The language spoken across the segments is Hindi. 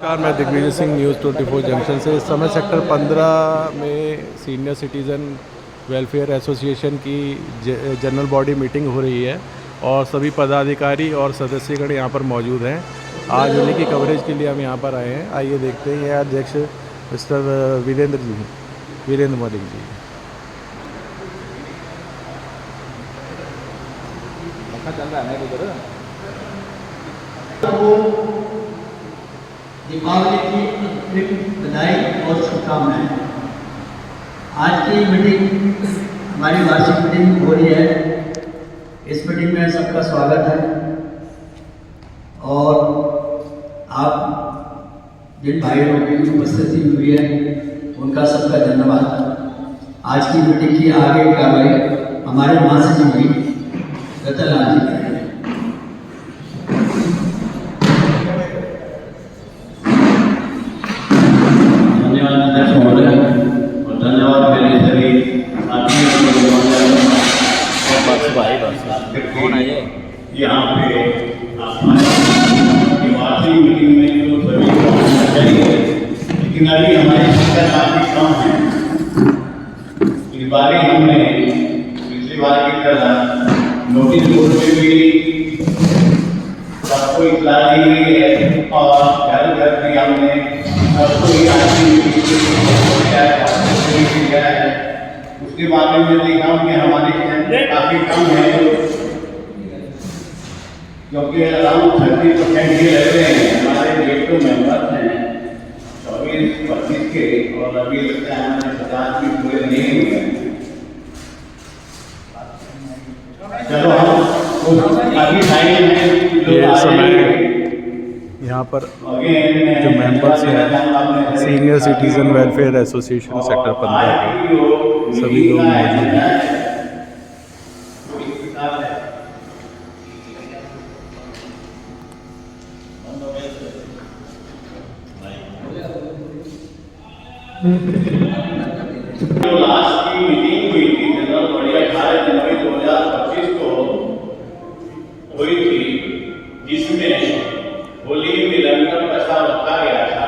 नमस्कार, मैं दिग्विजय सिंह न्यूज़ 24 जंक्शन से। इस समय सेक्टर 15 में सीनियर सिटीज़न वेलफेयर एसोसिएशन की जनरल बॉडी मीटिंग हो रही है और सभी पदाधिकारी और सदस्यगण यहाँ पर मौजूद हैं। आज उन्हीं की कवरेज के लिए हम यहाँ पर आए हैं। आइए देखते हैं। यह अध्यक्ष मिस्टर वीरेंद्र मलिक जी। चल रहा है उधर दीपावली की अग्रिम बधाई और शुभकामनाएं। आज की मीटिंग हमारी वार्षिक मीटिंग हो रही है। इस मीटिंग में सबका स्वागत है और आप जिन भाइयों की उपस्थिति हुई है उनका सबका धन्यवाद। आज की मीटिंग की आगे कार्रवाई हमारे महासचिव जी रतनलाल जी करेंगे। यहाँ पे वार्षिक मीटिंग में तो सभी चाहिए, लेकिन अभी हमारी संख्या काफी कम है। इस बार हमने पिछली बार की तरह नोटिस बोर्ड में भी सबको इतला दी गई है और घर घर भी हमने सबको किया है। उसके बाद में देखा हूँ कि हमारे काफी कम है, क्योंकि अराउंड 30% ही रह रहे हैं। हमारे डेट तो मेंबर हैं 24-25 के, और अभी लगता है हमारे 50 भी पूरे नहीं हुए। चलो हम अभी फाइनल में ये समय यहाँ पर जो मेंबर्स हैं senior citizen welfare association sector 15 के सभी लोग मौजूद हैं। जो लास्ट की मीटिंग हुई थी जनरल बॉडी 18 जनवरी 2025 को हुई थी, जिसमें होली मिलन का प्रस्ताव रखा गया था।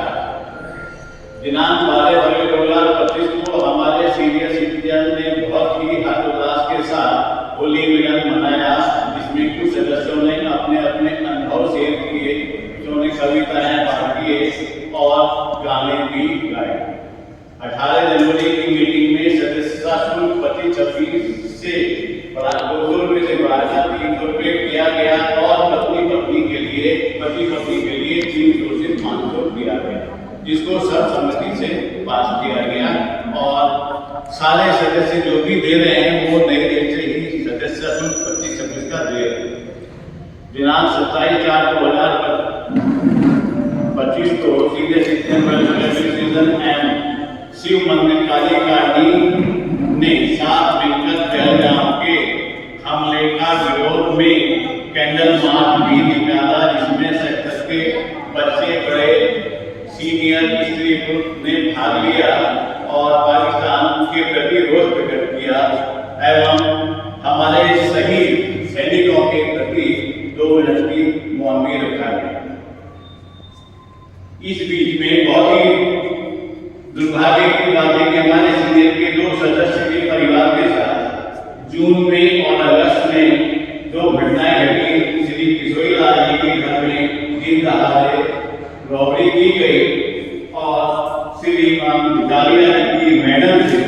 दिनांक 12 फरवरी 2025 को हमारे सीनियर सिटीजन ने बहुत ही हर्षोल्लास के साथ होली मिलन मनाया, जिसमें कुछ सदस्यों ने अपने अपने अनुभव शेयर किए, जो ने कविताएं पाठ किए और गाने भी गाए। 18 जनवरी की मीटिंग में सदस्यता शुल्क 25-26 से 200 रुपये से बढ़ाकर 300 रुपये किया गया और पति पत्नी के लिए 300 से 500 दिया गया, जिसको सर्वसम्मति से पास किया गया। और सारे सदस्य जो भी दे रहे हैं वो नए रेट से ही सदस्यता शुल्क 25-26 का दे रहे हैं। दिनांक 27/4/2025 को सीनियर सिटीजन वेलफेयर एसोसिएशन एम शिव मंदिर कालीकाटी ने साथ मिलकर पहलगाम के हमले का विरोध में कैंडल मार्च भी निकाला, जिसमें सेक्टर के बच्चे बड़े सीनियर स्त्री पुरुष ने भाग लिया और पाकिस्तान के प्रति रोष प्रकट किया एवं हमारे शहीद सैनिकों के प्रति 2 मिनट की मौन भी रखा गया। इस बीच में बहुत ही दुर्भाग्य की बात है कि हमारे सीनियर के 2 सदस्य के परिवार के साथ जून में और अगस्त में 2 घटनाएं घटी। श्री किशोरीलाल जी के घर में दिन दहाड़े रॉबरी की गई और श्री डालिया की मैडम से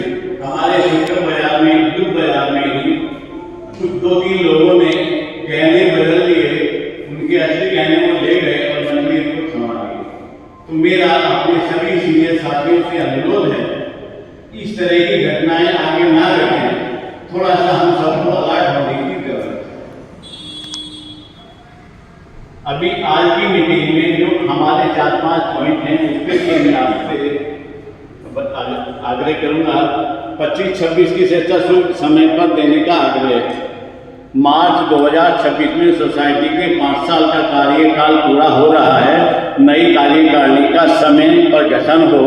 हमारे शुक्र बाजार में दुख बाजार में ही कुछ 2-3 लोगों ने गहने बदल लिए, उनके असली गहने को ले गए और मंदिर को थमा दिए। तो मेरा अपने सभी सीनियर साथियों से अनुरोध है, इस तरह की घटनाएं आगे ना रखें। थोड़ा सा हम सबको अलर्ट होने की जरूरत है। अभी आज की मीटिंग में जो हमारे 4-5 पॉइंट हैं उसके लिए मैं आपसे आग्रह करूंगा। 25-26 की सदस्यता शुल्क समय पर देने का आग्रह। मार्च 2026 में सोसाइटी के 5 साल का कार्यकाल पूरा हो रहा है। नई कार्यकारिणी का समय पर गठन हो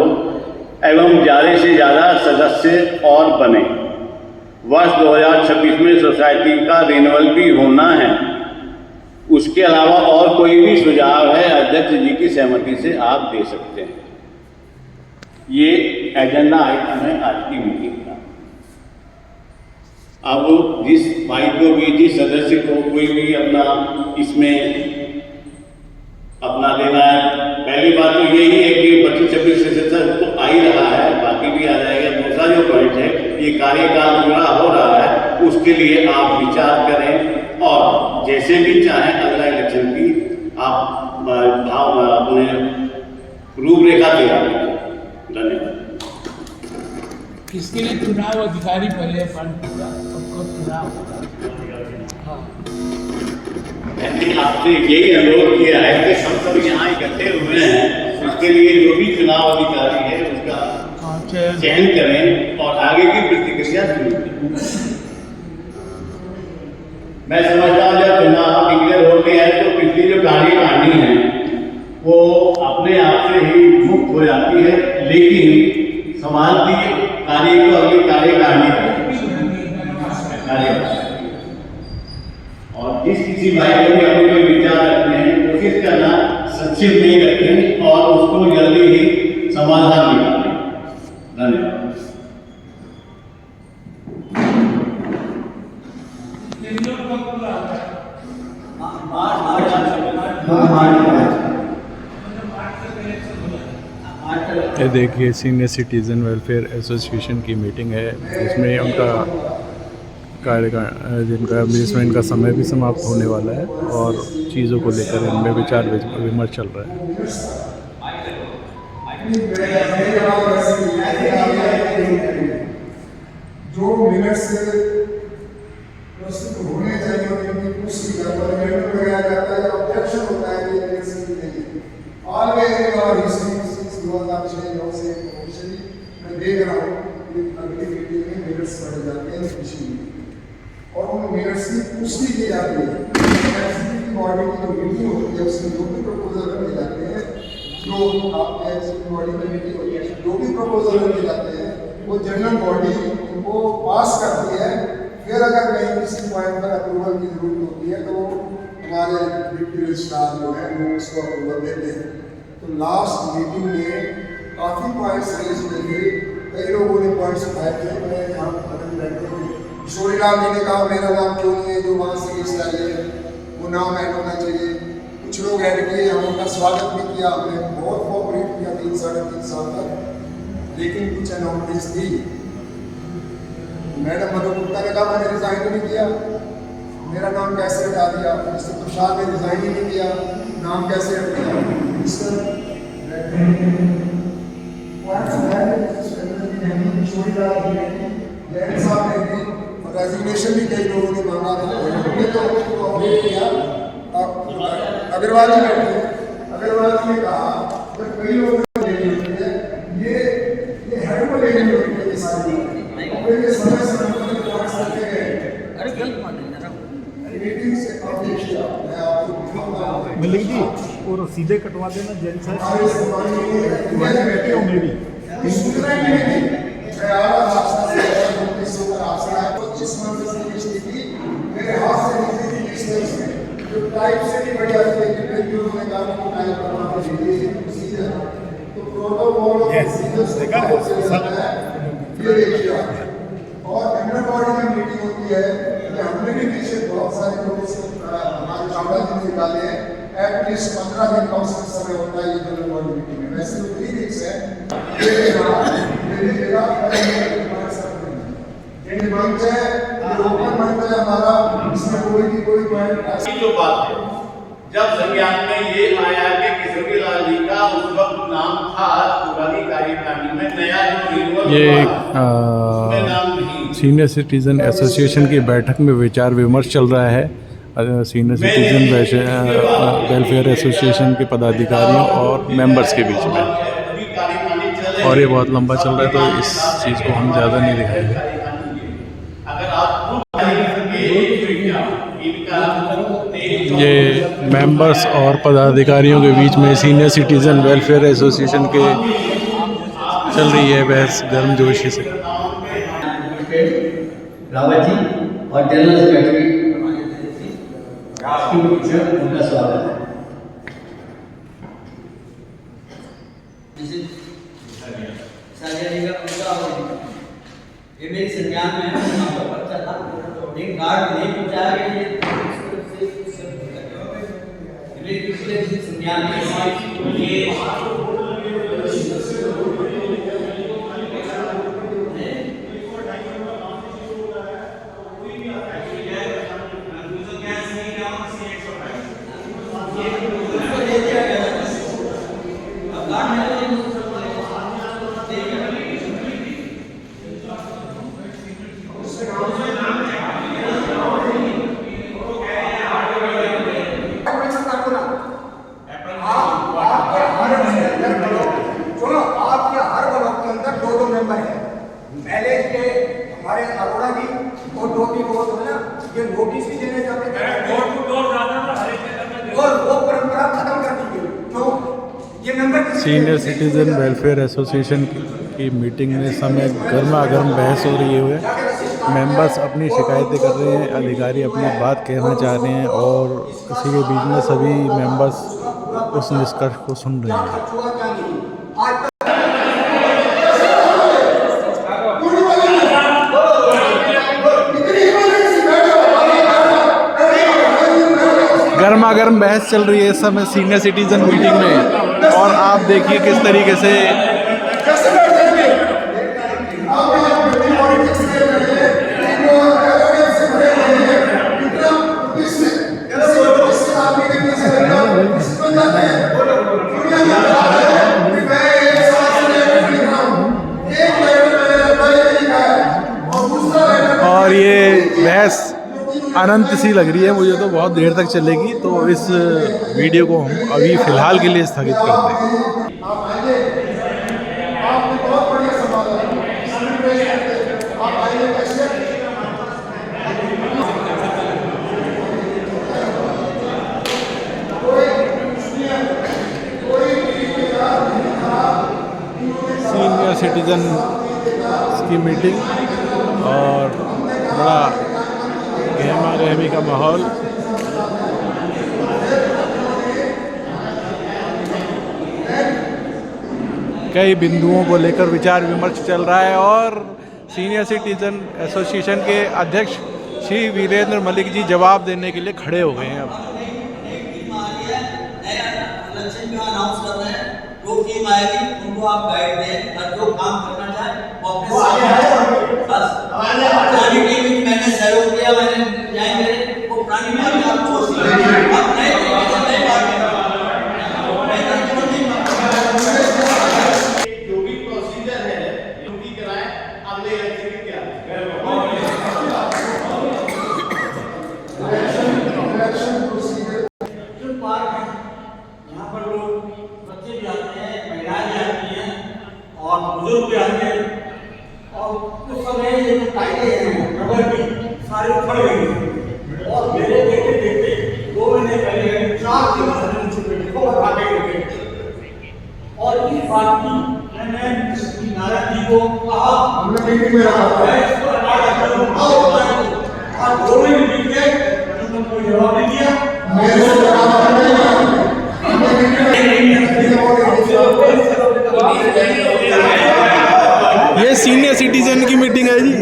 एवं ज़्यादा से ज़्यादा सदस्य और बने। वर्ष 2026 में सोसाइटी का रिन्यूअल भी होना है। उसके अलावा और कोई भी सुझाव है अध्यक्ष जी की सहमति से आप दे सकते हैं। ये एजेंडा आइटम है आज की मीटिंग का। अब जिस भाई को भी, जिस सदस्य को कोई भी अपना इसमें अपना देना है, पहली बात तो यही है कि 25-26 सदस्य तो आ ही रहा है, बाकी भी आ जाएगा। दूसरा जो पॉइंट है, ये कार्यकाल पूरा हो रहा है, उसके लिए आप विचार करें और जैसे भी चाहें अगला इलेक्शन की आप अपने रूपरेखा तैयार करें। धन्यवाद। इसके लिए चुनाव अधिकारी पहले अपॉइंट होगा, सबको चुनाव हाँ। मैंने आपसे यही अनुरोध किया है कि हम सब यहाँ इकट्ठे हुए हैं, उसके लिए जो भी चुनाव अधिकारी है उसका चयन करें और आगे की प्रतिक्रिया शुरू करें। मैं समझता हूँ जब चुनाव डिक्लेयर होते हैं तो पिछली जो कार्यकारिणी है वो अपने आप से ही मुक्त हो जाती है, लेकिन समाज की कार्य को अगली कार्यकारिणी और जिस किसी भाई को भी अपने कोई विचार रखते हैं कोशिश करना संक्षिप्त नहीं रखें और उसको जल्दी ही समाधान निकालें। धन्यवाद। ये देखिए सीनियर सिटीज़न वेलफेयर एसोसिएशन की मीटिंग है, जिसमें उनका जिसमें इनका समय भी समाप्त होने वाला है और चीज़ों को लेकर इनमें विचार विमर्श चल रहा है। जो मिनट्स प्रस्तुत होने चाहिए उनकी पुष्टि कराया जाता है, ऑब्जेक्शन होता है कि मिनट्स नहीं ऑलवेज इन आवर हिस्ट्री 2006-9 से ऑफिशियली मैं देख रहा हूँ कि अगली मीटिंग में मिनट्स पढ़े जाते हैं ऑफिशियली और उन मिनट्स की पुष्टि की जाती है। एग्जीक्यूटिव बॉडी की जो मीटिंग होती है उसमें जो भी प्रपोजल रखे जाते हैं, जो आपके एग्जीक्यूटिव बॉडी में मीटिंग होती है, जो भी प्रपोजल रखे जाते हैं वो जनरल बॉडी उनको पास करती है। फिर अगर कहीं किसी पॉइंट पर अप्रूवल की जरूरत होती है तो हमारे डिप्टी रजिस्ट्रार जो है वो उसको अप्रूवल देते हैं। तो लास्ट मीटिंग में काफ़ी पॉइंट्स रेज हुए थे, कई लोगों ने पॉइंट्स उठाए थे। मैं यहाँ बदल बैठे हुए किशोरीलाल जी ने कहा मेरा नाम क्यों नहीं है, जो वहाँ से लिस्ट आई है वो नाम ऐड होना चाहिए। कुछ लोग ऐड किए, हम उनका स्वागत भी किया, हमने बहुत कोऑपरेट किया 3-3.5 साल तक, लेकिन कुछ अनॉमलीज थी। मैडम मधु गुप्ता ने कहा मैंने रिजाइन नहीं किया, मेरा नाम कैसे हटा दिया। मिस्टर प्रसाद ने रिजाइन ही नहीं किया, नाम कैसे हट गया। रेजिग्नेशन भी कई लोगों ने मांगा था, अग्रवाल जी बैठे, अग्रवाल जी ने कहा जब कई लोगों ने लेनी होती है ये हेड को लेनी होती है, ये सारी ये समय समय पॉइंट्स रखे गए मीटिंग से अपडेट किया। मैं आपको दिखाऊंगा मलिक जी और सीधे कटवा देना जेल साहब बैठे हो मेरी मेरे हाथ से नीचे की लिस्ट है जो टाइप से भी बढ़िया है कि उन्होंने कहा कि टाइप करना चाहिए प्रोसीजर, तो प्रोटोकॉल ये देखिए। और जनरल बॉडी में मीटिंग होती है कि हमने भी पीछे बहुत सारे लोगों से हमारे चावड़ा जी ने निकाले हैं, एटलीस्ट 15 दिन का उसका समय होता है ये जनरल बॉडी मीटिंग में। वैसे तो 3 वीक्स है, ये मंच है, ये ओपन मंच है हमारा, इसमें कोई ऐसी जो बात है जब संज्ञान में ये आया कि किशोरीलाल जी का उस वक्त नाम था पुरानी कार्यकारिणी में, नया जो रिन्यूअल ये सीनियर सिटीज़न एसोसिएशन की बैठक में विचार विमर्श चल रहा है सीनियर सिटीज़न वेलफेयर एसोसिएशन के पदाधिकारियों और मेंबर्स के बीच में, और ये बहुत लंबा चल रहा है तो इस चीज़ को हम ज़्यादा नहीं दिखाएंगे। ये मेंबर्स और पदाधिकारियों के बीच में सीनियर सिटीज़न वेलफेयर एसोसिएशन के चल रही है बहस गर्मजोशी से। रावत जी और जनरल सेक्रेटरी आपकी उनका स्वागत है। ये मेरी संज्ञान में है, आपका पर्चा था, लेकिन कार्ड नहीं पहुंचाया गया। ये मेरी पिछले संज्ञान में पहले के हमारे अरोड़ा जी और दो भी बहुत है ना, ये नोटिस भी देने जाते थे और वो परंपरा खत्म कर दी गई। क्यों? ये member senior citizen welfare association की मीटिंग में समय गर्मा गर्म बहस हो रही है। मेंबर्स अपनी शिकायतें कर रहे हैं, अधिकारी अपनी बात कहना चाह रहे हैं और इसी के बीच में सभी मेंबर्स उस निष्कर्ष को सुन रहे हैं। गर्मा गर्म बहस चल रही है इस समय सीनियर सिटीजन मीटिंग में और आप देखिए किस तरीके से और ये बहस अनंत सी लग रही है मुझे, तो बहुत देर तक चलेगी। तो इस वीडियो को हम अभी फ़िलहाल के लिए स्थगित करते हैं। आप आइए, आपने बहुत बढ़िया संभाला, आप आइए कैसे सीनियर सिटीजन की मीटिंग और बड़ा गहमा गहमी का माहौल। कई बिंदुओं को लेकर विचार विमर्श चल रहा है और सीनियर सिटीजन एसोसिएशन के अध्यक्ष श्री वीरेंद्र मलिक जी जवाब देने के लिए खड़े हो गए हैं। अब जो टीम आएगी उनको आप गाइड दें और जो काम करना चाहे वो अपने पुरानी टीम में मैंने सहयोग किया, मैंने जाएंगे वो पुरानी बात आप छोड़ आप नए तरीके से नई बात जो भी प्रोसीजर है ड्यूटी कराएं, अगले इलेक्शन की क्या यहाँ पर लोग बच्चे भी आते हैं, महिलाएं भी आती हैं और बुजुर्ग भी आते हैं और उस समय ये जो टाइलें हैं रबर की सारी उखड़ गई हैं और मेरे देखते देखते 2 महीने पहले 4 दिन से को उठा के गए और इस बात की मैंने नारायण जी को कहा, हमने मीटिंग में रखा था इसको और 2 महीने बीत गए, उन्होंने कोई जवाब नहीं दिया। मेरे से ये सीनियर सिटीजन की मीटिंग है जी।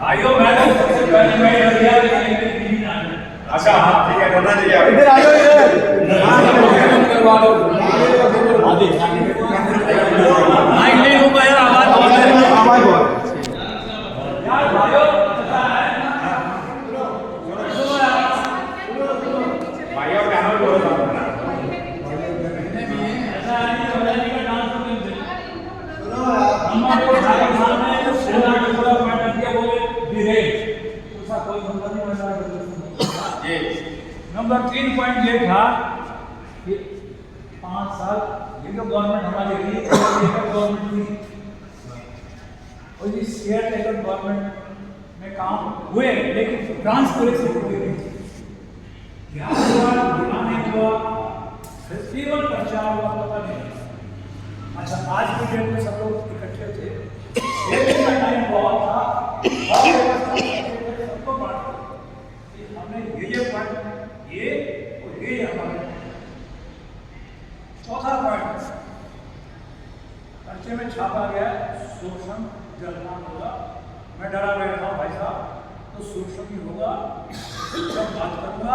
आइयो मैडम, सबसे पहले मैं अच्छा हाँ ठीक है, करना चाहिए। इधर आइयो, इधर करवा दो। नहीं होगा यार, आवाज यार भाइयों, भाइयों क्या नाम बोल रहा हूँ नंबर 3 पॉइंट ये था कि 5 साल ये तो गवर्नमेंट हमारे लिए गवर्नमेंट थी और ये शेयर टेकर गवर्नमेंट में में काम हुए, लेकिन ट्रांसपेरेंसी हुई नहीं। क्या हुआ, क्या नहीं हुआ, केवल प्रचार हुआ, पता नहीं। अच्छा, आज की डेट में सब लोग इकट्ठे थे, एक दिन का टाइम बहुत था, और सबको बात कि हमने ये पॉइंट, ये और ये हमारे। चौथा पॉइंट पर्चे में छापा गया, शोषण जलना होगा। मैं डरा बैठा हूँ भाई साहब, तो शोषण ही होगा। जब बात करूँगा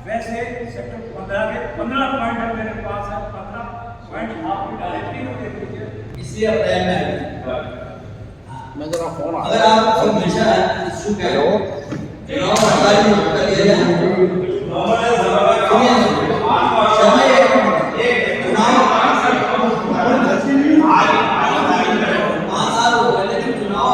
वैसे सेक्टर 15 के 15 पॉइंट है मेरे पास है, 15 पॉइंट आप भी डायरेक्टली देख लीजिए। इसलिए अप्रैल में मैं जरा फोन अगर आप हमेशा इशू कह रहे हो चुनाव सरकारी में कर लिया जाए समय एक चुनाव 5 साल हो गए, लेकिन चुनाव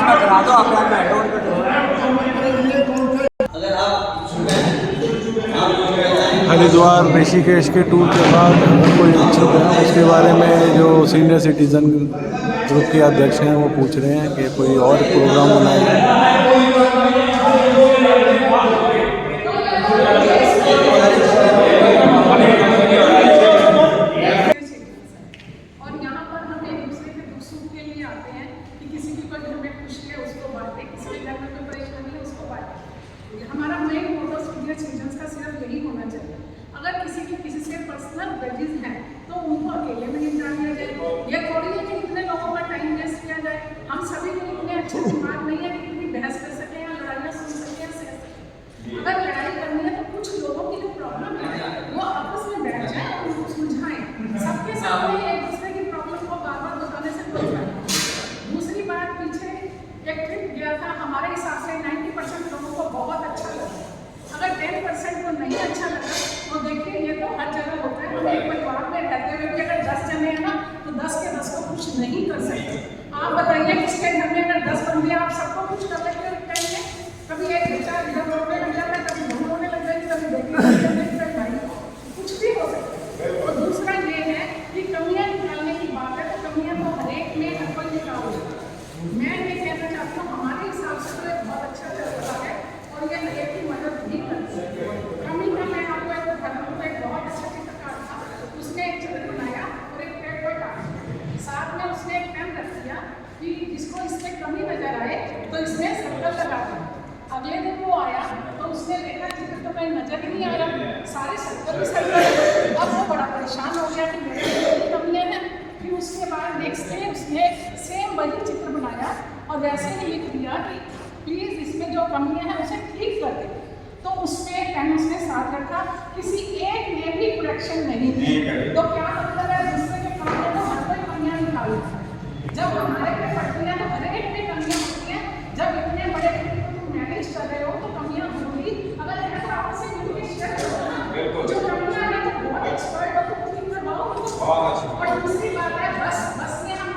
करा दो अपना बैकग्राउंड कर दो। अगर आप इच्छुक हैं, आप लोग बताएं। हरिद्वार ऋषिकेश के टूर के बाद अगर कोई इच्छुक है, उसके बारे में जो सीनियर सिटीजन ग्रुप के अध्यक्ष हैं वो पूछ रहे हैं कि कोई और प्रोग्राम होना है। और यहाँ पर हम एक दूसरे के दुख सुख के लिए आते हैं कि किसी की कोई घर में खुशी है उसको बांटे, किसी के घर में कोई परेशानी है उसको बांटे। हमारा मेन मोटो सीनियर सिटीजन्स का सिर्फ यही होना चाहिए। अगर किसी से पर्सनल ग्रजेस हैं तो उनको अकेले में निपटा लिया जाए। ये थोड़ी है कि इतने लोगों का टाइम वेस्ट किया जाए। हम सभी को इतने अच्छे दिमाग नहीं है कि इतनी बहस कर सकें या लड़ाइयाँ सुन सकें या सह सकें। अगर लड़ाई करनी है तो कुछ लोगों की जो प्रॉब्लम है वो आपस में बैठ जाए और उनको सुलझाएं। सबके सामने एक दूसरे की प्रॉब्लम को बार बार बताने से कोई फायदा नहीं। दूसरी बात, पीछे एक ट्रिप गया था, हमारे हिसाब से 90% लोगों को बहुत अच्छा लगा। अगर 10% को नहीं अच्छा लगा तो देखिए ये तो हर जगह होता है। हम एक परिवार में रहते हुए भी अगर 10 जने हैं ना तो 10 के 10 को कुछ नहीं कर सकते। आप बताइए किसके घर में अगर 10 बंदे आप सबको कुछ कर लेंगे? कभी एक बच्चा इधर रोने लग जाता है, कभी बहू रोने लग जाएगी, कभी बेटी रोने लग जाएगी, कभी भाई, कुछ भी हो सकता है। और दूसरा ये है कि कमियां निकालने की बात है तो कमियां तो हर एक में हर कोई निकाल सकता है। मैं ये कहना चाहती हूँ हमारे हिसाब से तो एक बहुत अच्छा चल रहा है और ये हर एक की मदद भी करती है। कमी का मैं आपको एक उदाहरण दूँ, एक बहुत अच्छा चित्रकार था, उसने एक चित्र बनाया और एक पेड़ पर काटा, साथ में उसने एक पेन रख दिया कि जिसको इसमें कमी नजर आए तो इसमें सर्कल लगा दिया। अगले दिन वो आया तो उसने देखा चित्र तो कहीं नजर ही नहीं आ रहा, सारे सर्कल ही सर्कल। अब वो बड़ा परेशान हो गया कि मेरे कमियाँ हैं। फिर उसके बाद नेक्स्ट डे उसने सेम वही चित्र बनाया और वैसे ही लिख दिया कि प्लीज़ इसमें जो कमियाँ हैं उसे ठीक कर दे। तो उसमें पेन उसने साथ रखा, किसी एक ने भी करेक्शन नहीं की। तो क्या मतलब है, दूसरे के काम में तो हर कोई कमियाँ निकाल लेता है। जब हमारे पे पड़ती है तो हर एक में कमियाँ होती हैं। जब इतने बड़े मैनेज कर रहे हो तो कमियां होंगी। अगर है तो आपस में मिलकर शेयर करो ना, जो कमियां हैं तो बहुत एक्सपर्ट हो तो ठीक करवाओ। और दूसरी बात है बस में हम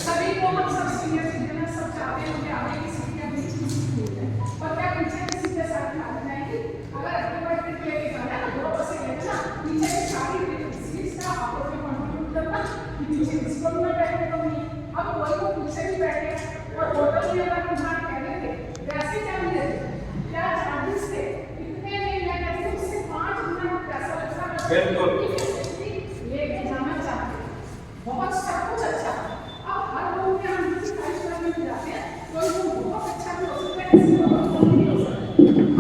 सभी को, हम सब सीनियर सिटीजन सब चाहते हैं कि आगे किसी की अपनी चीज मिल जाए और क्या पीछे किसी के साथ आ जाएगी। अगर अपने पर ट्रिप लेके जाना है तो 2 बसें लेना, पीछे की सारी सीट्स का आपको भी कंट्रीब्यूट करना कि पीछे किसको भी ना बैठने को मिले। अब कोई को पीछे भी बैठे और होटल में अगर हम कह रहे थे वैसे क्या मिले, क्या चार्जेस थे, इतने में मैं कहती हूँ उससे 5 गुना पैसा लगता है। बिल्कुल लेके जाना चाहते बहुत सब कुछ अच्छा। अब हर लोग के हम किसी 5 स्टार में जाते हैं, कोई वो बहुत अच्छा भी हो सकता है, किसी को बहुत नहीं हो सकता।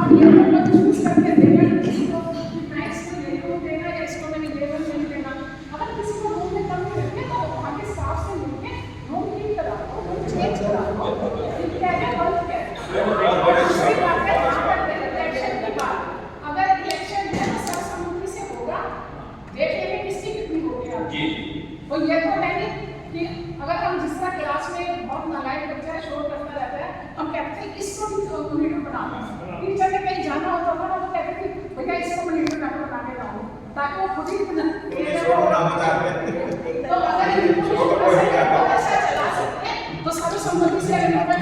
अब ये लोग चूज करके देना किसी को कि मैं इसको ले लूँ देना या इसको मैंने लेवल नहीं देना। अगर किसी को रूम में कम रखे तो वहाँ के स्टाफ से मिलके रूम ठीक करा दो, चेंज करा दो, क्या है बल्ब क्या है। दूसरी बात है यहाँ पर इलेक्शन के बाद अगर इलेक्शन है तो सर्वसम्मति से होगा, देख लेंगे किसकी कितनी वोटें आती हैं। और ये तो है नहीं कि अगर हम जिस तरह क्लास में बहुत नालायक बच्चा है, शोर करता रहता है, हम कहते हैं इसको मॉनिटर बना दो। टीचर ने कहीं जाना होता है ना, वो कहते हैं कि भैया इसको मॉनिटर बना के लाओ ताकि वो खुद ही तो अगर ऐसा चला सकते हैं तो सर्वसम्मति से अगर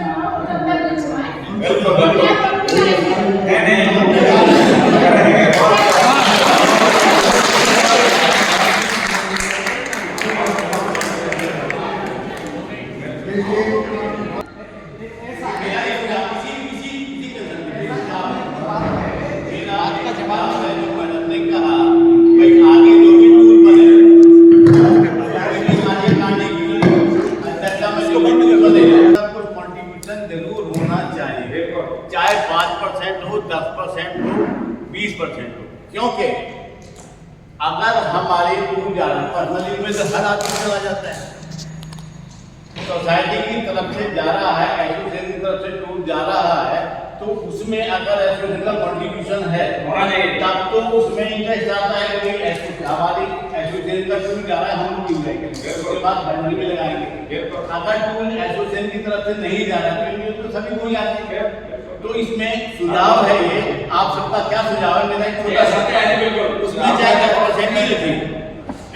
चाहे 5% हो, 10% हो, 20% हो। क्योंकि अगर हमारी टूर जा रहा है, पर्सनली में तो हर आदमी चला जाता है, सोसाइटी की तरफ से जा रहा है, एसोसिएशन की तरफ से टूर जा रहा है, तो उसमें अगर एसोसिएशन का कंट्रीब्यूशन है तब तो उसमें इंटरेस्ट आता है कि हमारी एसोसिएशन का टूर जा रहा है, हम लोग क्यों जाएंगे, उसके बाद बंडल भी लगाएंगे। अगर टूर एसोसिएशन की तरफ से नहीं जा रहा है तो सभी को जाते हैं। तो इसमें सुझाव है, ये आप सबका क्या सुझाव है? मेरा एक छोटा सा, उसमें चाहे 10% ही रखिए,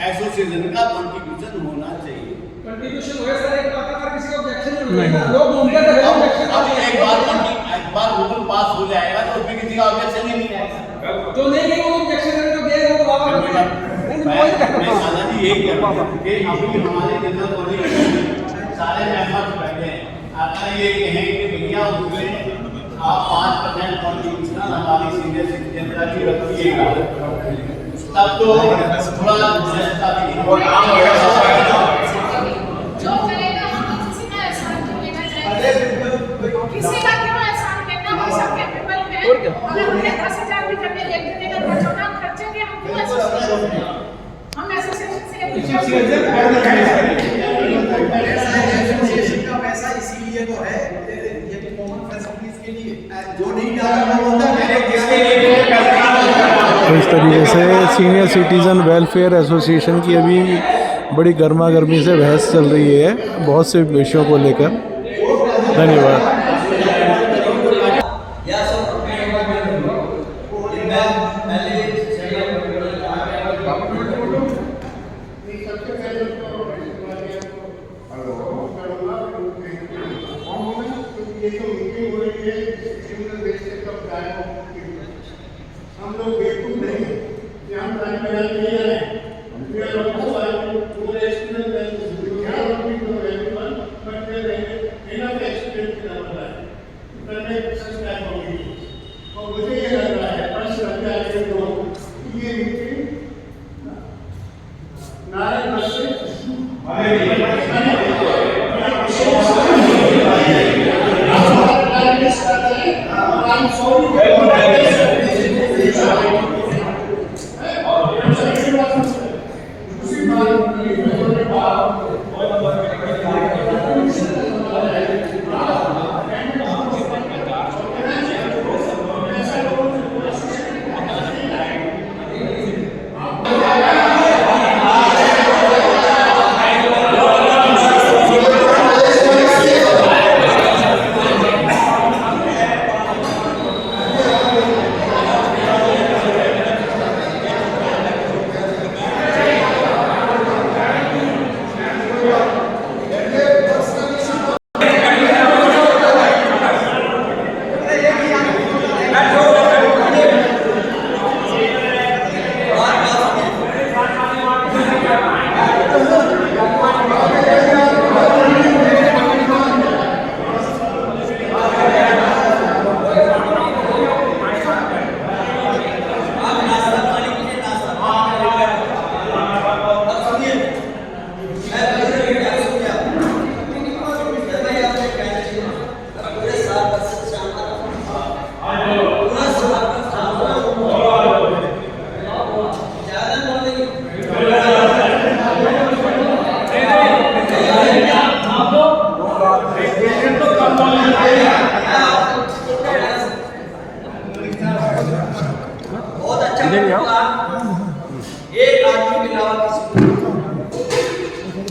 एसोसिएशन का कंट्रीब्यूशन होना चाहिए। कंट्रीब्यूशन हुए सर, एक लगातार किसी को ऑब्जेक्शन नहीं होगा, लोग घूमते थे, ऑब्जेक्शन अब एक बार रूल पास हो जाएगा तो उसमें किसी का ऑब्जेक्शन ही नहीं आएगा। तो नहीं वो ऑब्जेक्शन करे तो गए तो बाबा मैं सादा जी यही कह रहा हूं कि अभी हमारे जनरल बॉडी सारे मेंबर्स बैठे हैं, अगर ये कहें कि भैया उसमें आप 5% कंट्रीब्यूशन हमारी सीनियर सिटीजन का भी रखिएगा, तब तो थोड़ा जो करेगा हम किसी का एहसान क्यों लेना चाहेंगे, किसी का क्यों एहसान लेना, हम सब कैपेबल हैं। अगर हमने 10,000 भी करने एक जने का रोजाना खर्चे के हम क्यों एसोसिएशन, हम एसोसिएशन का पैसा इसीलिए तो है, ये तो कॉमन फैसिलिटीज के लिए, जो नहीं डाला वो होता है किसके लिए। तो इस तरीके से सीनियर सिटीज़न वेलफेयर एसोसिएशन की अभी बड़ी गर्मा गर्मी से बहस चल रही है बहुत से विषयों को लेकर। धन्यवाद। हम लोग बेवकूफ नहीं है कि हम टाइम बयान नहीं रहे हैं, वी आर ऑल्सो पूरे student but there enough experience in our life करने सच टाइम होगी। और मुझे ये लग रहा है प्रश्न लग जाए तो ये मीटिंग नारायण एक आदमी के अलावा किसी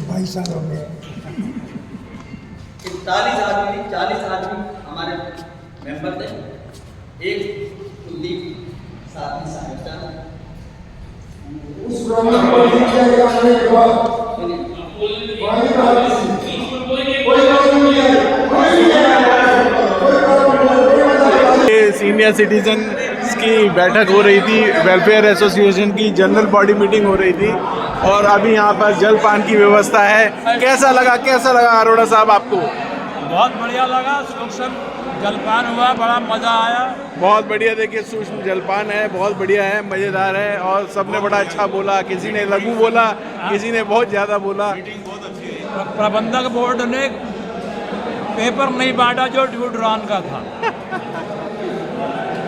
भाई साहब हो गए 40 आदमी हमारे मेंबर थे। एक कुलदीप साथी साहिब उस ब्राह्मण को दिख जाएगा आने के बाद वाली बात सीनियर सिटीजन की बैठक हो रही थी, वेलफेयर एसोसिएशन की जनरल बॉडी मीटिंग हो रही थी और अभी यहाँ पर जलपान की व्यवस्था है। कैसा लगा अरोड़ा साहब आपको? बहुत बढ़िया लगा, सूक्ष्म जलपान हुआ, बड़ा मज़ा आया। बहुत बढ़िया, देखिए सूक्ष्म जलपान है, बहुत बढ़िया है, मज़ेदार है और सबने बड़ा अच्छा बोला। किसी ने लघु बोला, किसी ने बहुत ज़्यादा बोला। प्रबंधक बोर्ड ने पेपर नहीं बांटा जो ड्यूड्रॉन का था।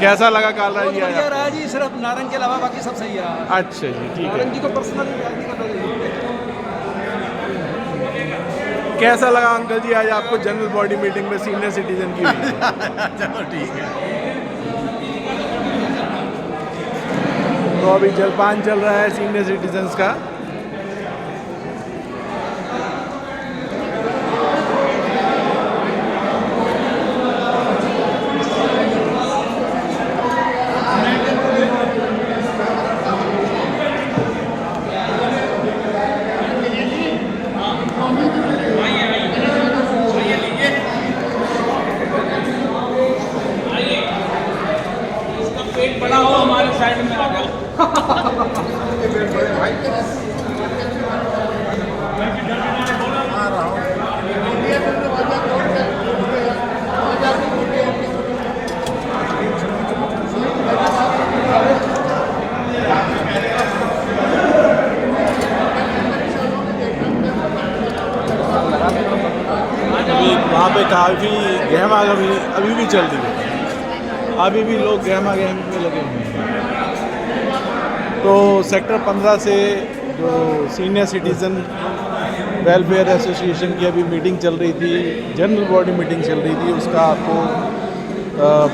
कैसा लगा कालरा जी बढ़िया आया? रहा जी, सिर्फ नारंग के अलावा बाकी सब सही रहा। अच्छा जी, ठीक है। नारंग जी को पर्सनली याद नहीं करना चाहिए। कैसा लगा अंकल जी आज आपको जनरल बॉडी मीटिंग में सीनियर सिटीजन की हुई? चलो ठीक है। तो अभी जलपान चल रहा है सीनियर सिटीजन्स का। पेट बड़ा हो हमारे साइड में आ जाओ। अभी वहाँ पे काफ़ी गहमा अभी भी चल रही है। अभी भी लोग गहमा गहमी में लगे हुए हैं। तो सेक्टर 15 से जो सीनियर सिटीज़न वेलफेयर एसोसिएशन की अभी मीटिंग चल रही थी, जनरल बॉडी मीटिंग चल रही थी, उसका आपको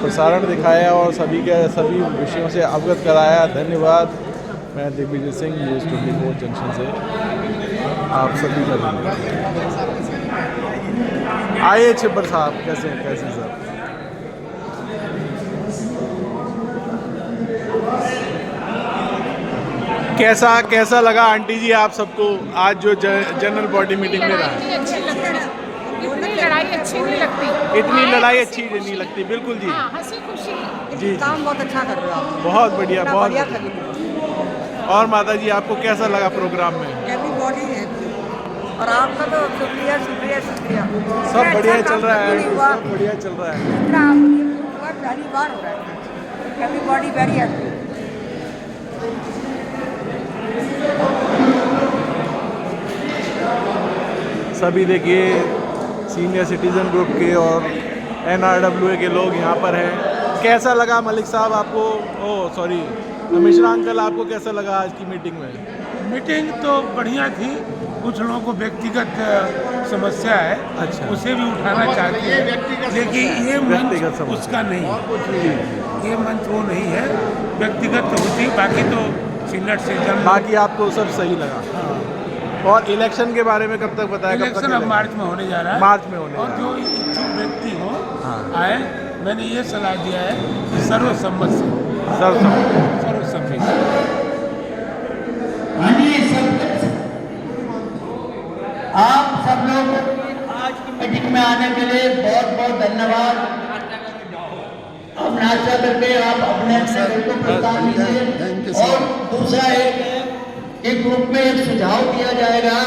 प्रसारण दिखाया और सभी विषयों से अवगत कराया। धन्यवाद। मैं दिग्विजय सिंह, न्यूज़ 24 जंक्शन से आप सभी का धन्यवाद। आइए छिब्बर साहब, कैसे सर? कैसा लगा आंटी जी आप सबको आज जो जनरल बॉडी मीटिंग में रहा? इतनी लड़ाई अच्छी नहीं लगती। इतनी लड़ाई अच्छी नहीं लगती, बिल्कुल जी। हाँ, हंसी खुशी जी काम बहुत अच्छा कर रहे हो आप। बहुत बढ़िया, बहुत बढ़िया बढ़िया। कर रहे हो। और माता जी आपको कैसा लगा प्रोग्राम में? एवरीबॉडी है और आपका तो शुक्रिया शुक्रिया शुक्रिया। सब बढ़िया चल रहा है, हुआ सब बढ़िया चल रहा है। इतना आप ये हुआ पहली बार हो रहा है। Everybody very happy. सभी देखिए सीनियर सिटीज़न ग्रुप के और NRWA के लोग यहाँ पर हैं। कैसा लगा मलिक साहब आपको? सॉरी मिश्रा अंकल, आपको कैसा लगा आज की मीटिंग में? मीटिंग तो बढ़िया थी। कुछ लोगों को व्यक्तिगत समस्या है, अच्छा। उसे भी उठाना चाहते हैं, लेकिन ये व्यक्तिगत मंच समस्या उसका नहीं है। ये मंच वो नहीं है, व्यक्तिगत तो होती, बाकी तो सीनियर सिटीजन। बाकी आपको सब सही लगा? और इलेक्शन के बारे में कब तक बताया? इलेक्शन अब मार्च में होने जा रहा है। मार्च में होने और जा जो इच्छुक व्यक्ति हो हाँ। आए। मैंने ये सलाह दिया है कि सर्वसम्मत से सर्वसम्मत। आप सब लोग आज की मीटिंग में आने के लिए बहुत बहुत धन्यवाद। अब नाश्ता करके आप अपने को प्रस्ताव लीजिए। और दूसरा एक है कि ग्रुप में एक सुझाव दिया जाएगा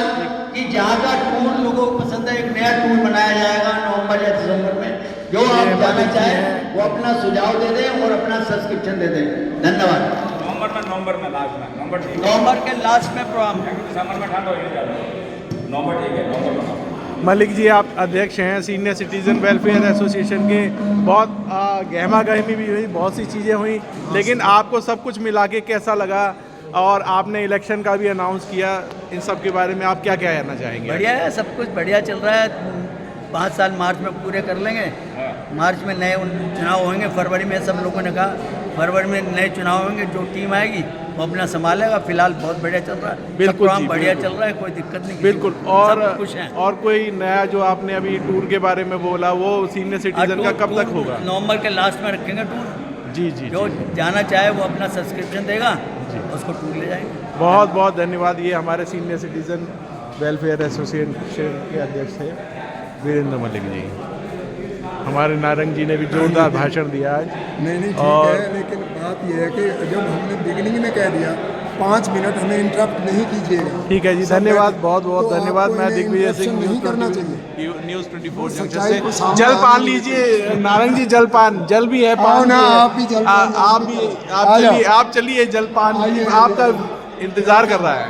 कि जहाँ का टूर लोगों को पसंद है, एक नया टूर बनाया जाएगा नवंबर या दिसंबर में। जो आप जाना चाहें वो अपना सुझाव दे दें और अपना सब्सक्रिप्शन दे दें। धन्यवाद। नवंबर में लास्ट में नवंबर के लास्ट में प्रोग्राम है। दिसंबर में ठंड हो जाएगा। नवंबर ठीक है, नवंबर में। मलिक जी आप अध्यक्ष हैं सीनियर सिटीज़न वेलफेयर एसोसिएशन के। बहुत गहमा गहमी भी हुई, बहुत सी चीज़ें हुई, लेकिन आपको सब कुछ मिला के कैसा लगा? और आपने इलेक्शन का भी अनाउंस किया, इन सब के बारे में आप क्या कहना चाहेंगे? बढ़िया है, सब कुछ बढ़िया चल रहा है। 5 साल मार्च में पूरे कर लेंगे। मार्च में नए चुनाव होंगे। फरवरी में सब लोगों ने कहा फरवरी में नए चुनाव होंगे। जो टीम आएगी वो अपना संभालेगा। फिलहाल बहुत बढ़िया चल रहा है, बिल्कुल काम जी, बढ़िया बिल्कुल। चल रहा है, कोई दिक्कत नहीं। बिल्कुल। सब खुश हैं। और कोई नया जो आपने अभी टूर के बारे में बोला, वो सीनियर सिटीज़न का कब तक होगा? नवंबर के लास्ट में रखेंगे टूर। जी जी जो जाना चाहे वो अपना सब्सक्रिप्शन देगा, उसको टूर ले जाएंगे। बहुत बहुत धन्यवाद। ये हमारे सीनियर सिटीज़न वेलफेयर एसोसिएशन के अध्यक्ष थे वीरेंद्र मलिक जी। हमारे नारंग जी ने भी जोरदार भाषण दिया आज। नहीं ठीक और है, लेकिन बात यह है कि जब हमने बिगिनिंग में कह दिया 5 मिनट हमें इंटरप्ट नहीं कीजिएगा। ठीक है जी, धन्यवाद, बहुत बहुत तो धन्यवाद। आपको मैं इन्हें दिग्विजय सिंह, interruption नहीं करना चाहिए। न्यूज़ 24 जंक्शन सच्चाई को से। सामने जलपान आने लीजिए नारंग जी, जलपान। जल भी है, आओ पान ना, भी है। आप भी जलपान आप आ जाओ। चलिए, आप चलिए जलपान आइए, आपका इंतजार कर रहा है।